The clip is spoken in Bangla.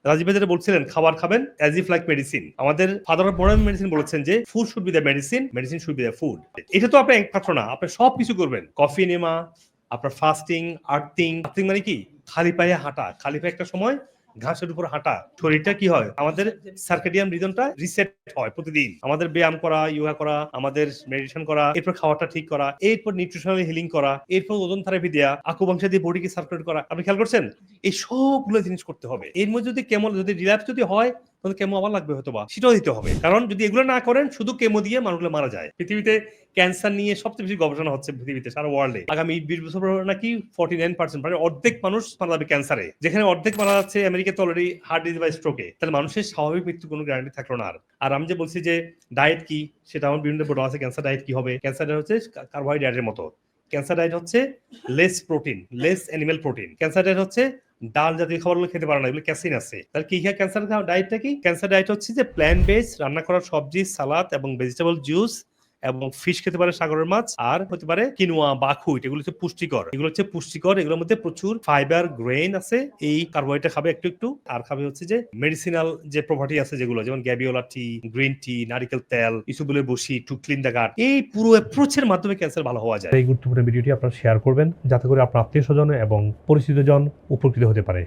রাজীব ভাই যেটা বলছিলেন খাবার খাবেন অ্যাজ ইফ লাইক মেডিসিন, আমাদের ফাদার অফ মডার্ন মেডিসিন বলেছেন যে food should be the medicine, medicine should be the food. এটা তো আপনি একমাত্র না, আপনি সব কিছু করবেন, কফি নেমা, আপনার ফাস্টিং, আর্থিং। আর্থিং মানে কি? খালি পায়ে হাঁটা, খালি পায়ে একটা সময় ঘাসের উপর হাঁটা, শরীরটা কি হয়, আমাদের সার্কেডিয়াম রিদমটা রিসেট হয় প্রতিদিন। আমাদের ব্যায়াম করা, যোগা করা, আমাদের মেডিটেশন করা, এরপর খাওয়াটা ঠিক করা, এরপর নিউট্রিশনাল হিলিং করা, এরপর ওজন থেরাপি দেওয়া, আকুপাংশা দিয়ে বডিকে সার্কুলেট করা। আপনি খেয়াল করছেন এই সবগুলো জিনিস করতে হবে। এর মধ্যে যদি কেমন যদি রিল্যাপস যদি হয় তাহলে কেমো আবার লাগবে হয়তো বা, সেটাও দিতে হবে। কারণ যদি এগুলো না করেন শুধু কেমো দিয়ে মানুষগুলো মারা যায়। পৃথিবীতে ক্যান্সার নিয়ে সবচেয়ে বেশি গবেষণা হচ্ছে পৃথিবীতে, সারা ওয়ার্ল্ডে। আগামী 20 বছর পর নাকি 49%, মানে অর্ধেক মানুষ মারা যাবে ক্যান্সারে। যেখানে অর্ধেক মারা যাচ্ছে আমেরিকাতে অলরেডি হার্ট ডিজিজ বা স্ট্রোকে, তাহলে মানুষের স্বাভাবিক মৃত্যু কোনো গ্যারান্টি থাকলো না। আর আমি যে বলছি যে ডায়েট কি, সেটা আমার বিভিন্ন বড় আছে। ক্যান্সার ডায়েট কি হবে? ক্যান্সার ডায়েট হচ্ছে কার্বোহাইড্রেটের মতো। ক্যান্সার ডায়েট হচ্ছে less protein, less animal protein. Cancer diet হচ্ছে ডাল জাতীয় খাবারগুলো খেতে পারে না, এগুলো ক্যাসিন আছে। তাহলে কি হয় ক্যান্সার ডায়েটটা কি? ক্যান্সার ডায়েট হচ্ছে যে প্ল্যান্ট বেস, রান্না করা সবজি, সালাদ এবং ভেজিটেবল জুস এবং ফিশ খেতে পারে, সাগরের মাছ, আর হতে পারে কিনোয়া, বাকুইট। এগুলো হচ্ছে পুষ্টিকর, এগুলো হচ্ছে পুষ্টিকর, এগুলোর মধ্যে প্রচুর ফাইবার, গ্রেইন আছে। এই কার্বোহাইড্রেট খাবে একটু একটু। আর খাবে হচ্ছে যে মেডিসিনাল যে প্রপার্টি আছে যেগুলো, যেমন গ্যাভিওলা টি, গ্রিন টি, নারিকেল তেল, ইসুবুলের বসি, টু ক্লিন দ্য গাট। এই পুরো অ্যাপ্রোচের মাধ্যমে ক্যান্সার ভালো হওয়া যায়। এই গুরুত্বপূর্ণ ভিডিওটি আপনারা শেয়ার করবেন যাতে করে আপনার আত্মীয় স্বজন এবং পরিচিতজন উপকৃত হতে পারে।